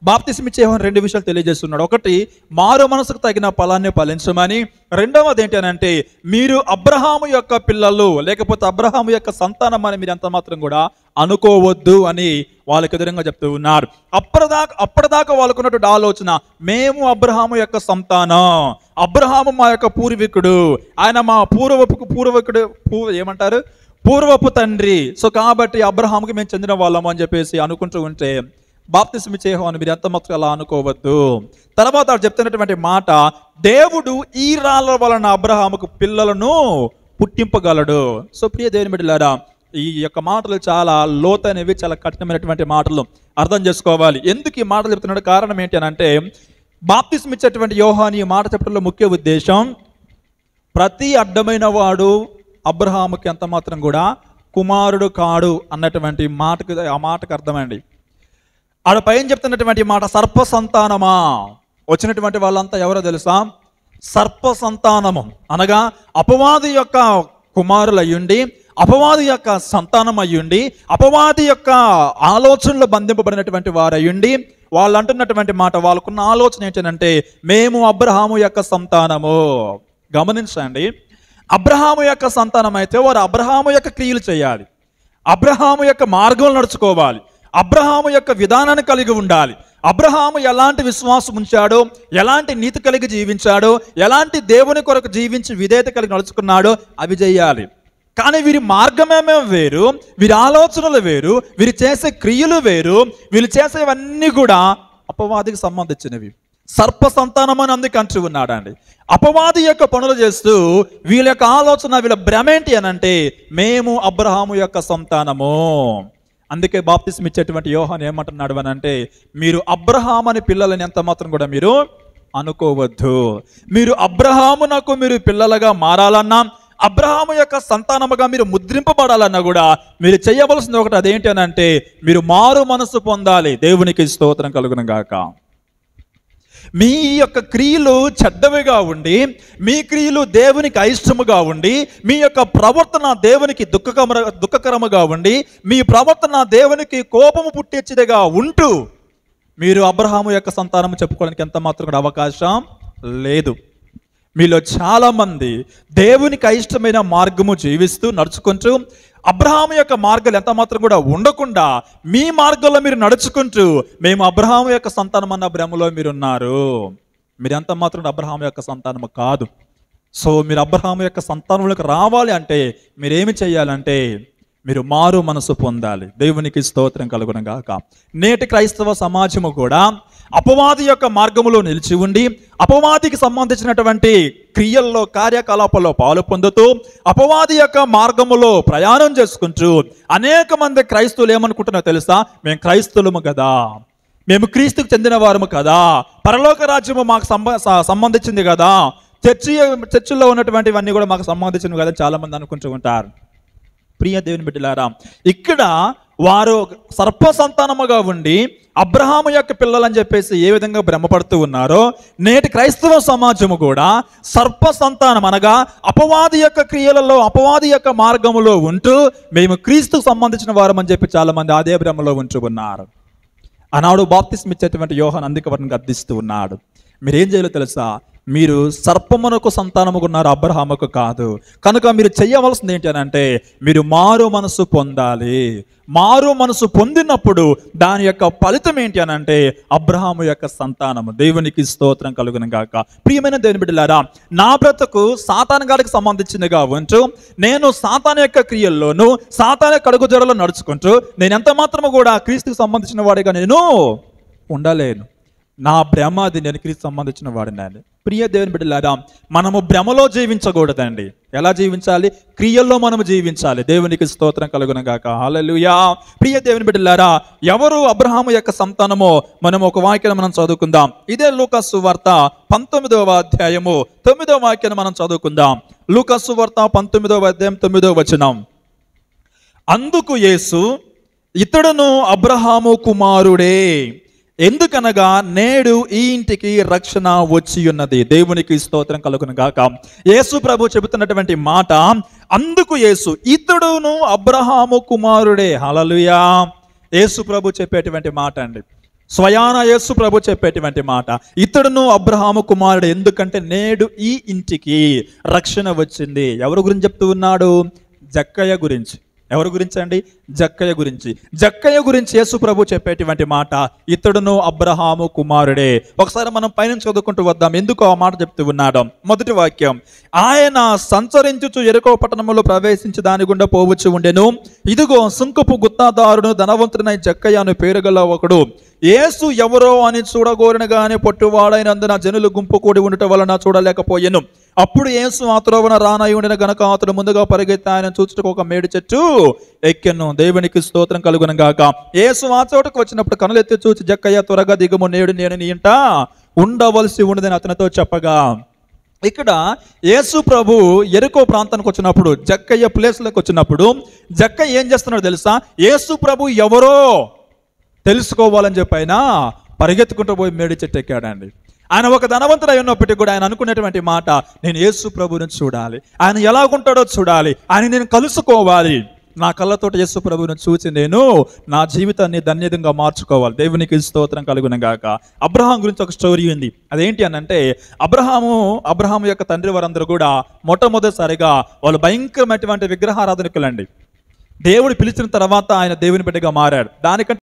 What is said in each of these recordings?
బాప్తిస్మ ఇచ్చే యోహాను రెండు విషయాలు తెలియజేస్తున్నాడు. ఒకటి, మారు మనసుకు తగిన ఫలాన్ని ఫలించమని. రెండవది ఏంటి అని అంటే, మీరు అబ్రహాము యొక్క పిల్లలు లేకపోతే అబ్రహాము యొక్క సంతానం అని మీరు ఎంత మాత్రం కూడా అనుకోవద్దు అని వాళ్ళకి ఎదురుగా చెప్తూ ఉన్నారు. అప్పటిదాకా వాళ్ళకున్నటువంటి ఆలోచన, మేము అబ్రహాము యొక్క సంతానం, అబ్రహాము మా యొక్క పూర్వీకుడు, ఆయన మా పూర్వపు తండ్రి, సో కాబట్టి అబ్రహాముకి మేము చెందిన వాళ్ళము అని చెప్పేసి అనుకుంటూ ఉంటే, బాప్తిస్మ ఇచ్చే యోహాను మీరు ఎంత మాత్రం అలా అనుకోవద్దు. తర్వాత చెప్తున్నటువంటి మాట, దేవుడు ఈ రాళ్ళ వలన అబ్రహాముకు పిల్లలను పుట్టింపగలడు. సో ప్రియ దేవుని బిడ్డలారా, ఈ యొక్క మాటలు చాలా లోతైనవి, చాలా కఠినమైనటువంటి మాటలు, అర్థం చేసుకోవాలి. ఎందుకు ఈ మాటలు చెప్తున్నాడు, కారణం ఏంటి అని అంటే, బాప్తిస్మ ఇచ్చేటువంటి యోహాను ఈ మాట చెప్పడంలో ముఖ్య ఉద్దేశం, ప్రతి అడ్డమైన వాడు అబ్రహాముకి ఎంత మాత్రం కూడా కుమారుడు కాడు అన్నటువంటి మాటకు, ఆ మాటకు అర్థమండి. ఆడ పైన చెప్తున్నటువంటి మాట, సర్ప సంతానమా. వచ్చినటువంటి వాళ్ళంతా ఎవరో తెలుసా? సర్ప సంతానము అనగా అపవాది యొక్క కుమారులు అయ్యుండి, అపవాది యొక్క సంతానం అయ్యుండి, అపవాది యొక్క ఆలోచనలు బంధింపబడినటువంటి వారు అయ్యుండి, వాళ్ళు అంటున్నటువంటి మాట, వాళ్ళకున్న ఆలోచన ఏంటంటే, మేము అబ్రహాము యొక్క సంతానము. గమనించండి, అబ్రహాము యొక్క సంతానం అయితే వారు అబ్రహాము యొక్క క్రియలు చేయాలి, అబ్రహాము యొక్క మార్గంలో నడుచుకోవాలి, అబ్రహాము యొక్క విధానాన్ని కలిగి ఉండాలి, అబ్రహాము ఎలాంటి విశ్వాసం ఉంచాడో, ఎలాంటి నీతి కలిగి జీవించాడో, ఎలాంటి దేవుని కొరకు జీవించి విధేయత కలిగి నడుచుకున్నాడో అవి చేయాలి. కానీ వీరి మార్గమేమో వేరు, వీరి ఆలోచనలు వేరు, వీరు చేసే క్రియలు వేరు, వీళ్ళు చేసేవన్నీ కూడా అపవాదికి సంబంధించినవి. సర్ప సంతానం అని అందుకు అంటూ ఉన్నాడండి. అపవాది యొక్క పనులు చేస్తూ వీళ్ళ యొక్క ఆలోచన, వీళ్ళ భ్రమేంటి అని అంటే, మేము అబ్రహాము యొక్క సంతానము. అందుకే బాప్తిస్మ ఇచ్చేటువంటి యోహాను ఏమంటున్నాడు అని అంటే, మీరు అబ్రహాము అని పిల్లలని ఎంత మాత్రం కూడా మీరు అనుకోవద్దు. మీరు అబ్రహామునకు మీరు పిల్లలుగా మారాలన్నా, అబ్రహాము యొక్క సంతానముగా మీరు ముద్రింపబడాలన్నా కూడా మీరు చేయవలసింది ఒకటి, అదేంటి అని అంటే, మీరు మారు మనసు పొందాలి. దేవునికి స్తోత్రం కలుగును గాక. మీ యొక్క క్రియలు చెడ్డవిగా ఉండి, మీ క్రియలు దేవునికి అయిష్టముగా ఉండి, మీ యొక్క ప్రవర్తన దేవునికి దుఃఖకరముగా ఉండి, మీ ప్రవర్తన దేవునికి కోపము పుట్టించేదిగా ఉంటూ మీరు అబ్రహాము యొక్క సంతానము చెప్పుకోవడానికి ఎంత మాత్రం కూడా అవకాశం లేదు. మీలో చాలామంది దేవునికి అయిష్టమైన మార్గము జీవిస్తూ నడుచుకుంటూ, అబ్రహాము యొక్క మార్గాలు ఎంత మాత్రం కూడా ఉండకుండా మీ మార్గంలో మీరు నడుచుకుంటూ, మేము అబ్రహాము యొక్క సంతానం అన్న భ్రమలో మీరున్నారు. మీరు ఎంత మాత్రం అబ్రహాము యొక్క సంతానము కాదు. సో మీరు అబ్రహాము యొక్క సంతానంలోకి రావాలి అంటే మీరేమి చేయాలంటే, మీరు మారు మనసు పొందాలి. దేవునికి స్తోత్రం కలుగును గాక. నేటి క్రైస్తవ సమాజము కూడా అపవాది యొక్క మార్గములో నిలిచి ఉండి, అపవాదికి సంబంధించినటువంటి క్రియల్లో, కార్యకలాపాల్లో పాలు పొందుతూ, అపవాది యొక్క మార్గములో ప్రయాణం చేసుకుంటూ అనేక మంది క్రైస్తవులు ఏమనుకుంటున్నారో తెలుసా? మేము క్రైస్తవులము కదా, మేము క్రీస్తుకు చెందిన వారము కదా, పరలోక రాజ్యము మాకు సంబంధించింది కదా, చర్చిలో ఉన్నటువంటివన్నీ కూడా మాకు సంబంధించినవి కదా చాలా మంది అనుకుంటూ ఉంటారు. ప్రియ దేవుని బిడ్డలారా, ఇక్కడ వారు సర్ప సంతానముగా ఉండి అబ్రహాము యొక్క పిల్లలని చెప్పేసి ఏ విధంగా భ్రమపడుతూ ఉన్నారో, నేటి క్రైస్తవ సమాజము కూడా సర్ప సంతానం అనగా అపవాది యొక్క క్రియలలో, అపవాది యొక్క మార్గములో ఉంటూ మేము క్రీస్తుకు సంబంధించిన వారమని చెప్పి చాలా మంది అదే భ్రమలో ఉంటూ ఉన్నారు. ఆనాడు బాప్తిస్మ ఇచ్చేటువంటి యోహాను అందుకే వారిని గద్దిస్తూ ఉన్నాడు. మీరేం చేయాలో తెలుసా? మీరు సర్పమునకు సంతానముగా ఉన్నారు, అబ్రహాముకు కాదు. కనుక మీరు చేయవలసింది ఏంటి అని అంటే, మీరు మారు మనసు పొందాలి. మారు మనసు పొందినప్పుడు దాని యొక్క ఫలితం ఏంటి అని అంటే, అబ్రహాము యొక్క సంతానము. దేవునికి స్తోత్రం కలుగును గాక. ప్రియమైన దేవుని బిడ్డలారా, నా బ్రతుకు సాతాను గారికి సంబంధించిందిగా ఉంటూ, నేను సాతాను యొక్క క్రియల్లోనూ సాతాను యొక్క అడుగుజాడలో నడుచుకుంటూ నేను ఎంత మాత్రము కూడా క్రీస్తుకు సంబంధించిన వాడిగా నేను ఉండలేను. నా భ్రమ అది, నేను క్రీస్తు సంబంధించిన వాడిని. ప్రియ దేవుని బిడ్డలారా, మనము భ్రమలో జీవించకూడదండి. ఎలా జీవించాలి? క్రియల్లో మనము జీవించాలి. దేవునికి స్తోత్రం కలుగును గాక. హల్లెలూయా. ప్రియ దేవుని బిడ్డలారా, ఎవరు అబ్రహాము యొక్క సంతానమో మనం ఒక వాక్యాన్ని మనం చదువుకుందాం. ఇదే లూకా సువార్త 19వ అధ్యాయము 9వ వాక్యాన్ని మనం చదువుకుందాం. లూకా సువార్త 19వ అధ్యాయం 9వ వచనం. అందుకు యేసు, ఇతడును అబ్రహాము కుమారుడే, ఎందుకనగా నేడు ఈ ఇంటికి రక్షణ వచ్చి ఉన్నది. దేవునికి స్తోత్రం కలుగును గాక. యేసు ప్రభు చెబుతున్నటువంటి మాట, అందుకు యేసు, ఇతడును అబ్రహాము కుమారుడే. హల్లెలూయా. యేసు ప్రభు చెప్పేటువంటి మాట అండి. స్వయాన యేసు ప్రభు చెప్పేటువంటి మాట, ఇతడును అబ్రహాము కుమారుడు, ఎందుకంటే నేడు ఈ ఇంటికి రక్షణ వచ్చింది. ఎవరి గురించి చెప్తూ ఉన్నాడు? జక్కయ్య గురించి. ఎవరి గురించి అండి? జక్కయ్య గురించి. జక్కయ్య గురించి యేసు ప్రభు చెప్పేటువంటి మాట, ఇతడును అబ్రహాము కుమారుడే. ఒకసారి మనం పైన చదువుకుంటూ వద్దాం, ఎందుకు ఆ మాట చెప్తూ ఉన్నాడు. మొదటి వాక్యం, ఆయన సంచరించుచు యెరికో పట్టణములో ప్రవేశించి దాని గుండా పోవచ్చు ఉండెను. ఇదిగో సుంకపు గుత్తాదారుడు ధనవంతుడైన జక్కయ్య అను పేరు గల ఒకడు యేసు ఎవరో అని చూడగోరిన గాని పొట్టువాడైనందున జనులు గుంపు కూడి ఉండటం వలన చూడలేకపోయాను. అప్పుడు యేసు ఆ త్రోవన రానై ఉండిన గనక అతడు ముందుగా పరిగెత్తి ఆయన చూచుటకు ఒక మేడి చెట్టు ఎక్కెను. దేవునికి స్తోత్రం కలుగును గాక. యేసు ఆ చోటుకు వచ్చినప్పుడు కనులెత్తి చూచి, జక్కయ్య త్వరగా దిగుము, నేడు నేను నీ ఇంట ఉండవలసి ఉండదని అతనితో చెప్పగా, ఇక్కడ యేసు ప్రభు యెరికో ప్రాంతానికి వచ్చినప్పుడు, జక్కయ్య ప్లేస్లోకి వచ్చినప్పుడు జక్కయ్య ఏం చేస్తున్నాడు తెలుసా? యేసు ప్రభు ఎవరో తెలుసుకోవాలని చెప్పి ఆయన పరిగెత్తుకుంటూ పోయి మేడి చెట్టు ఎక్కాడండి. ఆయన ఒక ధనవంతుడు అయి ఉన్నప్పటికీ కూడా ఆయన అనుకునేటువంటి మాట, నేను యేసు ప్రభుని చూడాలి, ఆయన ఎలాగుంటాడో చూడాలి, ఆయన నేను కలుసుకోవాలి, నా కళ్ళతోటి యేసు ప్రభుని చూసి నేను నా జీవితాన్ని ధన్యతంగా మార్చుకోవాలి. దేవునికి స్తోత్రం కలుగును గాక. అబ్రహాం గురించి ఒక స్టోరీ ఉంది. అదేంటి అని అంటే, అబ్రహాము యొక్క తండ్రి వారందరూ కూడా మొట్టమొదటిసారిగా వాళ్ళు భయంకరమైనటువంటి విగ్రహారాధనకులండి. దేవుడు పిలిచిన తర్వాత ఆయన దేవుని బిడ్డగా మారాడు. దానికంటే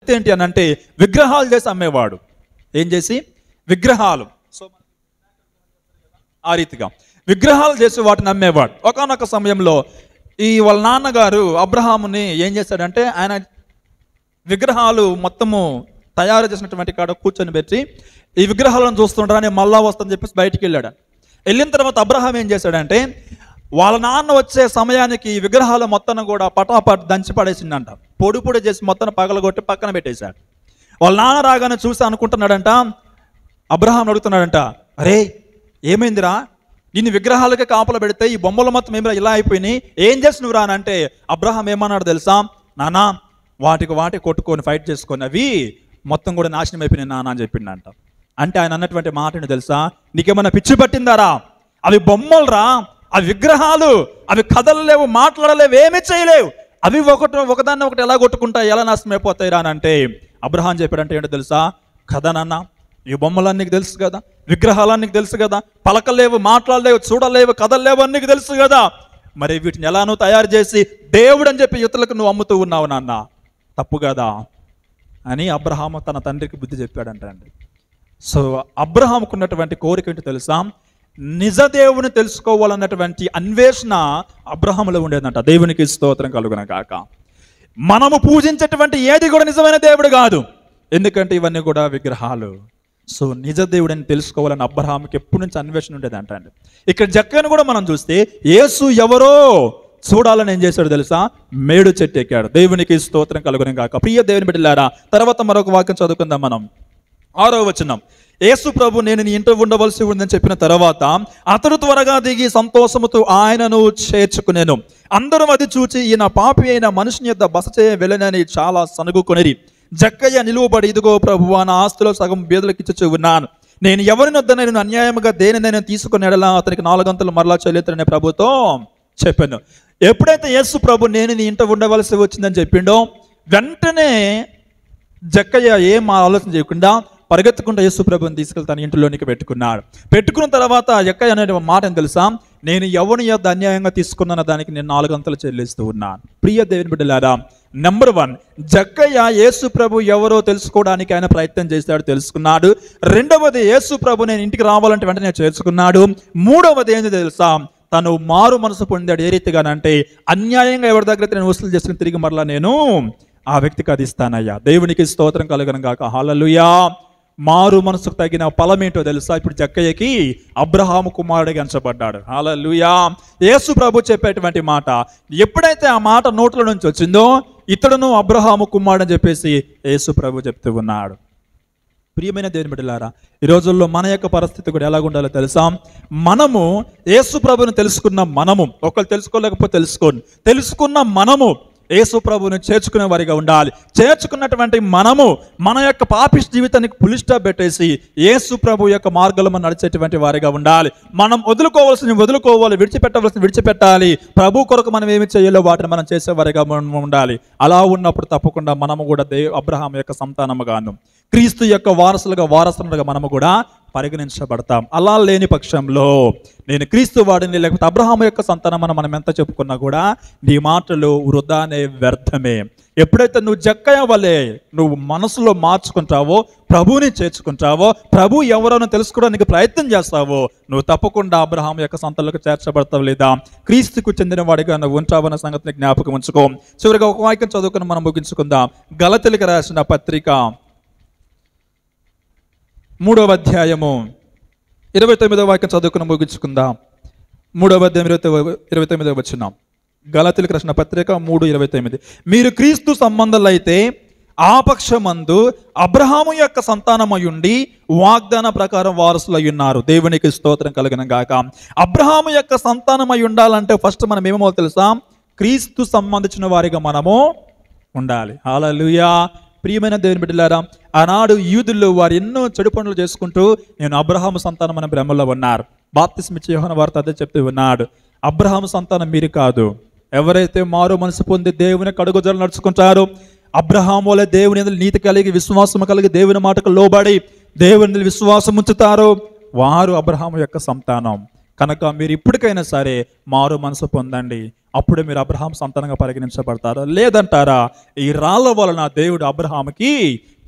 ఏంటి అని అంటే, విగ్రహాలు చేసి అమ్మేవాడు. ఏం చేసి? విగ్రహాలు. సో ఆ రీతిగా విగ్రహాలు చేసి వాటిని అమ్మేవాడు. ఒకానొక సమయంలో వాళ్ళ నాన్నగారు అబ్రహాముని ఏం చేశాడంటే, ఆయన విగ్రహాలు మొత్తము తయారు చేసినటువంటి కాడ కూర్చొని పెట్టి ఈ విగ్రహాలను చూస్తుంటారని మళ్ళా వస్తుందని చెప్పేసి బయటికి వెళ్ళాడు. వెళ్ళిన తర్వాత అబ్రహాం ఏం చేశాడంటే, వాళ్ళ నాన్న వచ్చే సమయానికి ఈ విగ్రహాలు మొత్తం కూడా పటాపట్ దంచి పడేసిందంట. పొడి పొడి చేసి మొత్తం పగలగొట్టి పక్కన పెట్టేశాడు. వాళ్ళ నాన్న రాగానే చూసి అనుకుంటున్నాడంట, అబ్రహాం అడుగుతున్నాడంట, అరే ఏమైందిరా, ఇన్ని విగ్రహాలకే కాపలు పెడితే ఈ బొమ్మలు మొత్తం ఏమిరా ఇలా అయిపోయినాయి, ఏం చేసినవు రా అని అంటే, అబ్రహాం ఏమన్నాడు తెలుసా? నానా, వాటి కొట్టుకొని ఫైట్ చేసుకొని అవి మొత్తం కూడా నాశనం అయిపోయినాయి నాన్న అని చెప్పిండంట. అంటే ఆయన అన్నటువంటి మాటని తెలుసా? నీకేమన్నా పిచ్చి పట్టిందారా? అవి బొమ్మలు రా, అవి విగ్రహాలు, అవి కదలలేవు, మాట్లాడలేవు, ఏమీ చేయలేవు, అవి ఒకదాన్ని ఒకటి ఎలా కొట్టుకుంటాయి, ఎలా నాశనం అయిపోతాయి రా అని అంటే, అబ్రహాం చెప్పాడంటే ఏంటో తెలుసా? కదా నాన్న, ఈ బొమ్మలన్నీ నీకు తెలుసు కదా, విగ్రహాలన్నీ నీకు తెలుసు కదా, పలకలేవు, మాట్లాడలేవు, చూడలేవు, కదలలేవు అని నీకు తెలుసు కదా, మరి వీటిని ఎలా నువ్వు తయారు చేసి దేవుడు అని చెప్పి ఇతరులకు నువ్వు అమ్ముతూ ఉన్నావు నాన్న, తప్పు కదా అని అబ్రహాము తన తండ్రికి బుద్ధి చెప్పాడంట అండి. సో అబ్రహాముకు ఉన్నటువంటి కోరిక ఏంటో తెలుసా? నిజ దేవుని తెలుసుకోవాలన్నటువంటి అన్వేషణ అబ్రహాములో ఉండేదంట. దేవునికి స్తోత్రం కలుగును గాక. మనము పూజించేటువంటి ఏది కూడా నిజమైన దేవుడు కాదు, ఎందుకంటే ఇవన్నీ కూడా విగ్రహాలు. సో నిజ దేవుడని తెలుసుకోవాలని అబ్రహాముకి ఎప్పటి నుంచి అన్వేషణ ఉండేదంట అండి. ఇక్కడ జక్కను కూడా మనం చూస్తే యేసు ఎవరో చూడాలని ఏం చేశాడు తెలుసా? మేడు చెట్టు ఎక్కాడు. దేవునికి స్తోత్రం కలుగును గాక. ప్రియ దేవుని బిడ్డలారా, తర్వాత మరొక వాక్యం చదువుకుందాం మనం. 6వ వచనం, యేసు ప్రభు నేను నీ ఇంట ఉండవలసి ఉందని చెప్పిన తర్వాత అతడు త్వరగా దిగి సంతోషముతో ఆయనను చేర్చుకునేను. అందరూ అది చూచి ఈయన పాపి అయిన మనుషుని యొద్ద బస చేయ వెళ్ళనని చాలా సనుగుకొనిరి. జక్కయ్య నిలువబడి, ఇదిగో ప్రభువా, నా ఆస్తిలో సగం బీదలకు ఇచ్చుచూ ఉన్నాను, నేను ఎవరినొద్ద నేను అన్యాయముగా దేనినైనా తీసుకుని ఎడలా అతనికి 4 గంటలు మరలా చెల్లించని ప్రభుతో చెప్పాను. ఎప్పుడైతే యేసు ప్రభు నేను నీ ఇంట ఉండవలసి వచ్చిందని చెప్పిండో వెంటనే జక్కయ్య ఏం ఆలోచన చేయకుండా పరిగెత్తుకుంటూ యేసు ప్రభుని తీసుకెళ్లి తన ఇంటిలోనికి పెట్టుకున్నాడు. పెట్టుకున్న తర్వాత జక్కయ్య అనే మాట ఏం తెలుసా? నేను ఎవరిని యొద్ద అన్యాయంగా తీసుకున్న దానికి నేను 4 గంటలు చెల్లిస్తూ ఉన్నాను. ప్రియ దేవుని బిడ్డలారా, నెంబర్ 1, జక్కయ్య యేసు ప్రభు ఎవరో తెలుసుకోవడానికి ఆయన ప్రయత్నం చేశాడు, తెలుసుకున్నాడు. రెండవది, యేసు ప్రభు నేను ఇంటికి రావాలంటే వెంటనే చేర్చుకున్నాడు. మూడవది ఏంటి తెలుసా? తను మారు మనసు పొందాడు. ఏ రీతిగానంటే, అన్యాయంగా ఎవరి దగ్గర నేను వసూలు చేసిన తిరిగి మరలా నేను ఆ వ్యక్తికి అది ఇస్తానయ్యా. దేవునికి స్తోత్రం కలుగును గాక. హల్లెలూయా. మారు మనసుకు తగిన ఫలం ఏంటో తెలుసా? ఇప్పుడు జక్కయ్యకి అబ్రహాము కుమారుడిగా ఎంచబడ్డాడు. హల్లెలూయా. యేసు ప్రభు చెప్పేటువంటి మాట ఎప్పుడైతే ఆ మాట నోట్ల నుంచి వచ్చిందో, ఇతడును అబ్రహాము కుమారుడు అని చెప్పేసి యేసు ప్రభు చెప్తూ ఉన్నాడు. ప్రియమైన దేవుని బిడ్డలారా, ఈ రోజుల్లో మన యొక్క పరిస్థితి కూడా ఎలాగుండాలో తెలుసా? మనము యేసు ప్రభుని తెలుసుకున్న మనము, ఒకళ్ళు తెలుసుకోలేకపోతే తెలుసుకున్న మనము యేసు ప్రభువుని చేర్చుకునే వారిగా ఉండాలి. చేర్చుకున్నటువంటి మనము మన యొక్క పాపిష్టి జీవితానికి పులి స్టాప్ పెట్టేసి యేసు ప్రభు యొక్క మార్గంలో మనం నడిచేటువంటి వారిగా ఉండాలి. మనం వదులుకోవాలి, విడిచిపెట్టాలి. ప్రభు కొరకు మనం ఏమి చేయాలో వాటిని మనం చేసేవారిగా ఉండాలి. అలా ఉన్నప్పుడు తప్పకుండా మనము కూడా అబ్రహాము యొక్క సంతానముగాను క్రీస్తు యొక్క వారసులుగా మనము కూడా పరిగణించబడతాం. అలా లేని పక్షంలో నేను క్రీస్తు వాడిని లేకపోతే అబ్రహాము యొక్క సంతానం మనం ఎంత చెప్పుకున్నా కూడా నీ మాటలు వృధానే, వ్యర్థమే. ఎప్పుడైతే నువ్వు జక్కయ్య వలె నువ్వు మనసులో మార్చుకుంటావో, ప్రభువుని చేర్చుకుంటావో, ప్రభు ఎవరో తెలుసుకోవడానికి ప్రయత్నం చేస్తావో, నువ్వు తప్పకుండా అబ్రహాము యొక్క సంతానంలోకి చేర్చబడతావు, లేదా క్రీస్తుకు చెందిన వాడిగా నువ్వు ఉంటావన్న సంగతిని జ్ఞాపకం ఉంచుకో. చివరిగా ఒక వాక్యం చదువుకుని మనం ముగించుకుందాం. గలతీయులకు రాసిన పత్రిక 3వ అధ్యాయము 29వ వాక్యం చదువుకుని ముగించుకుందాం. 3వ అధ్యాయం 29వ వచనం. గలతీయులకు రాసిన పత్రిక 3:29. మీరు క్రీస్తు సంబంధులైతే ఆ పక్షమందు అబ్రహాము యొక్క సంతానమయుండి వాగ్దాన ప్రకారం వారసులై ఉన్నారు. దేవునికి స్తోత్రం కలుగును గాక. అబ్రహాము యొక్క సంతానమై ఉండాలంటే ఫస్ట్ మనం ఏమో తెలుసా? క్రీస్తు సంబంధించిన వారిగా మనము ఉండాలి. హల్లెలూయా. ప్రియమైన దేవుని బిడ్డలారా, ఆనాడు యూదుల్లో వారు ఎన్నో చెడు పనులు చేసుకుంటూ నేను అబ్రహాము సంతానం అనే భ్రమలో ఉన్నారు. బాప్తిస్మిచ్చే యోహాను వారితో అదే చెప్తూ ఉన్నాడు, అబ్రహాము సంతానం మీరు కాదు. ఎవరైతే మారు మనసు పొంది దేవుని కడుగుజలు నడుచుకుంటారో, అబ్రహాము వలె దేవుని నీతి కలిగి విశ్వాసం కలిగి దేవుని మాటకు లోబడి దేవుని విశ్వాసం ఉంచుతారో వారు అబ్రహాము యొక్క సంతానం. కనుక మీరు ఇప్పటికైనా సరే మారు మనసు పొందండి, అప్పుడు మీరు అబ్రహాం సంతానంగా పరిగణించబడతారు. లేదంటారా, ఈ రాళ్ళ వలన దేవుడు అబ్రహాముకి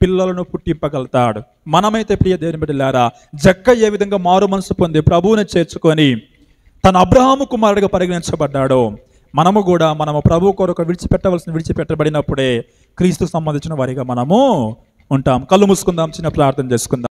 పిల్లలను పుట్టింపగలుగుతాడు. మనమైతే ప్రియ దేవుని బిడ్డలారా, జక్కయ్య ఏ విధంగా మారు మనసు పొంది ప్రభువుని చేర్చుకొని తన అబ్రహాము కుమారుడిగా పరిగణించబడ్డాడో, మనము కూడా ప్రభు కొరకు విడిచిపెట్టబడినప్పుడే క్రీస్తుకు సంబంధించిన వారిగా మనము ఉంటాం. కళ్ళు మూసుకుందాం, చిన్న ప్రార్థన చేసుకుందాం.